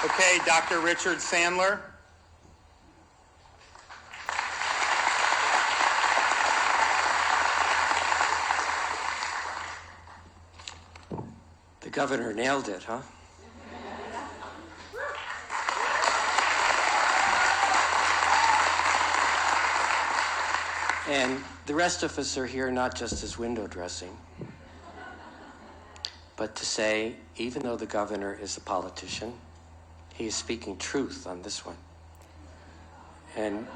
Okay, Dr. Richard Sandler. The governor nailed it, huh? And the rest of us are here not just as window dressing, but to say, even though the governor is a politician, he is speaking truth on this one. And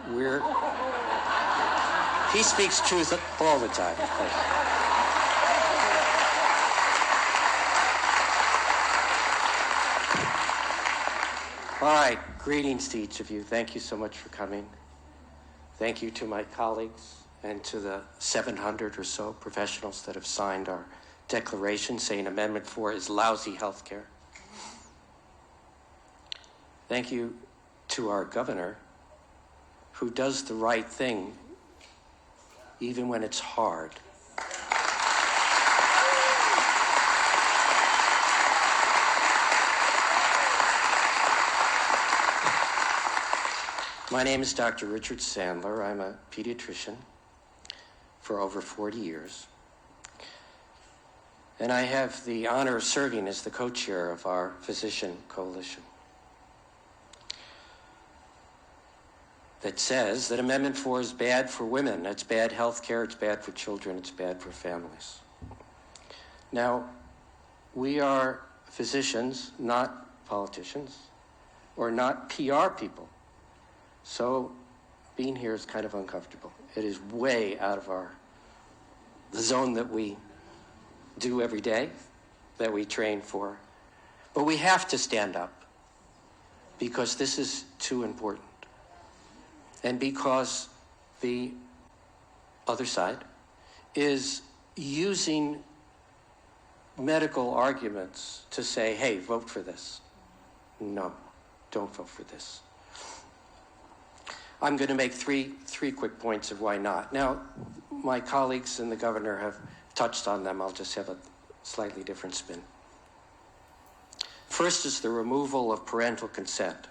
he speaks truth all the time. All right, greetings to each of you. Thank you so much for coming. Thank you to my colleagues and to the 700 or so professionals that have signed our declaration saying Amendment 4 is lousy health care. Thank you to our governor, who does the right thing even when it's hard. My name is Dr. Richard Sandler. I'm a pediatrician for over 40 years. And I have the honor of serving as the co-chair of our physician coalition that says that Amendment 4 is bad for women. It's bad health care, it's bad for children, it's bad for families. Now, we are physicians, not politicians, or not PR people. So being here is kind of uncomfortable. It is way out of the zone that we do every day, that we train for. But we have to stand up because this is too important. And because the other side is using medical arguments to say, hey, vote for this. No, don't vote for this. I'm going to make three quick points of why not. Now, my colleagues and the governor have touched on them. I'll just have a slightly different spin. First is the removal of parental consent.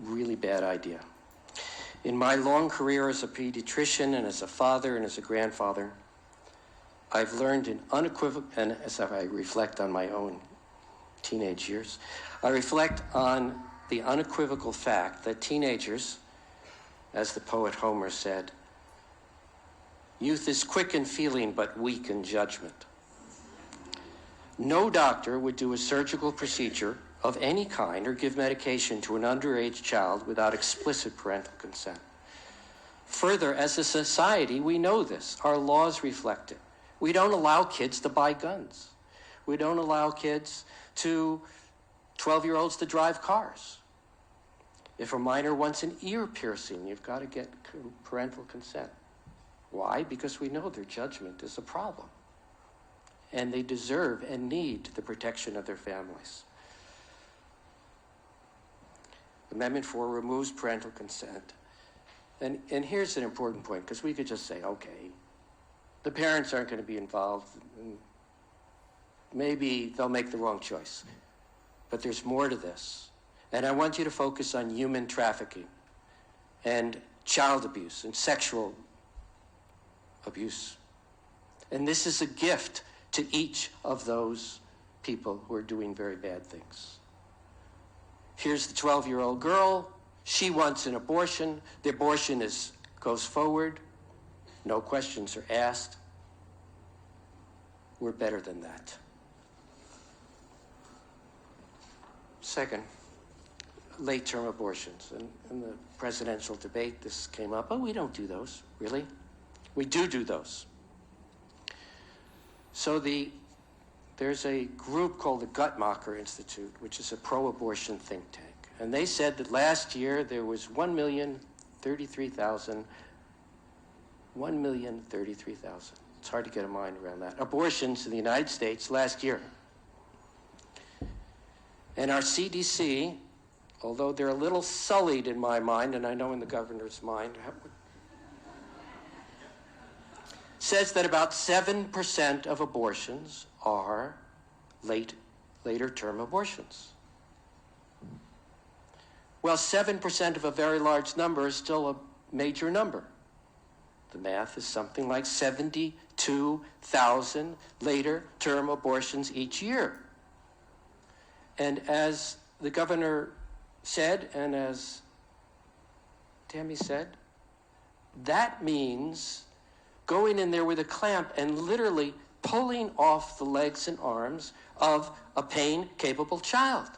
Really bad idea. In my long career as a pediatrician and as a father and as a grandfather, I've learned in unequivocal, and as I reflect on my own teenage years, I reflect on the unequivocal fact that teenagers, as the poet Homer said, youth is quick in feeling but weak in judgment. No doctor would do a surgical procedure of any kind or give medication to an underage child without explicit parental consent. Further, as a society, we know this. Our laws reflect it. We don't allow kids to buy guns. We don't allow 12-year-olds to drive cars. If a minor wants an ear piercing, you've got to get parental consent. Why? Because we know their judgment is a problem. And they deserve and need the protection of their families. Amendment 4 removes parental consent. And here's an important point, because we could just say, okay, the parents aren't going to be involved. And maybe they'll make the wrong choice. But there's more to this. And I want you to focus on human trafficking and child abuse and sexual abuse. And this is a gift to each of those people who are doing very bad things. Here's the 12-year-old girl. She wants an abortion. The abortion goes forward. No questions are asked. We're better than that. Second, late-term abortions. In the presidential debate, this came up. Oh, we don't do those. Really? We do those. So there's a group called the Guttmacher Institute, which is a pro-abortion think tank. And they said that last year there was 1,033,000. It's hard to get a mind around that. Abortions in the United States last year. And our CDC, although they're a little sullied in my mind, and I know in the governor's mind, says that about 7% of abortions are later term abortions. Well, 7% of a very large number is still a major number. The math is something like 72,000 later-term abortions each year. And as the governor said, and as Tammy said, that means going in there with a clamp and literally pulling off the legs and arms of a pain-capable child,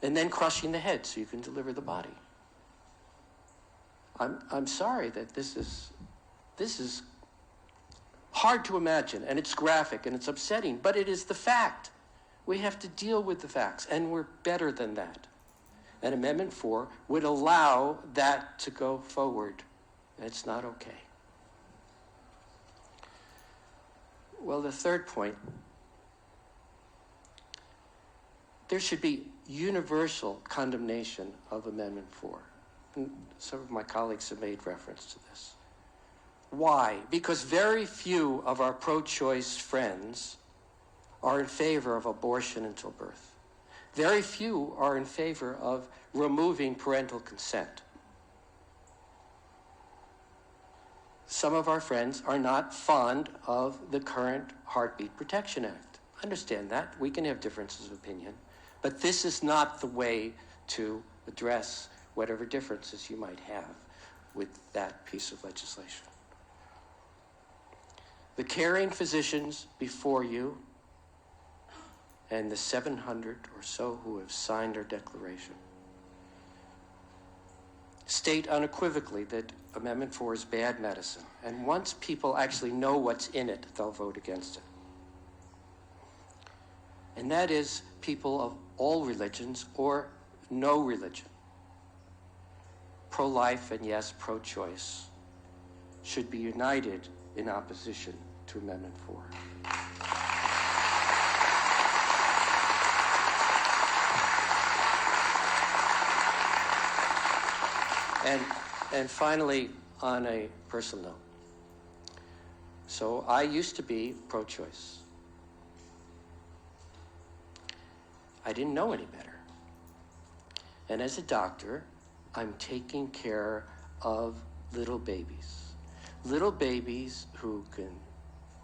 and then crushing the head so you can deliver the body. I'm sorry that this is hard to imagine, and it's graphic, and it's upsetting, but it is the fact. We have to deal with the facts, and we're better than that. And Amendment 4 would allow that to go forward. It's not okay. Well, the third point, there should be universal condemnation of Amendment 4. And some of my colleagues have made reference to this. Why? Because very few of our pro-choice friends are in favor of abortion until birth. Very few are in favor of removing parental consent. Some of our friends are not fond of the current Heartbeat Protection Act. I understand that. We can have differences of opinion. But this is not the way to address whatever differences you might have with that piece of legislation. The caring physicians before you and the 700 or so who have signed our declaration state unequivocally that Amendment 4 is bad medicine. And once people actually know what's in it, they'll vote against it. And that is people of all religions or no religion. Pro-life and, yes, pro-choice should be united in opposition to Amendment 4. And finally, on a personal note. So I used to be pro-choice. I didn't know any better. And as a doctor, I'm taking care of little babies. Little babies who can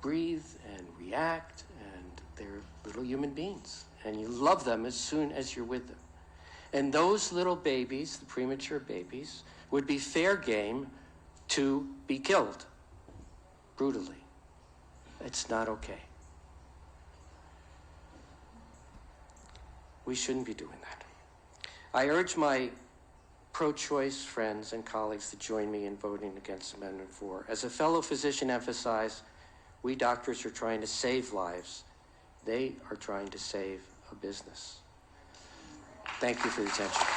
breathe and react, and they're little human beings. And you love them as soon as you're with them. And those little babies, the premature babies, would be fair game to be killed brutally. It's not okay. We shouldn't be doing that. I urge my pro-choice friends and colleagues to join me in voting against Amendment 4. As a fellow physician emphasized, we doctors are trying to save lives. They are trying to save a business. Thank you for your attention.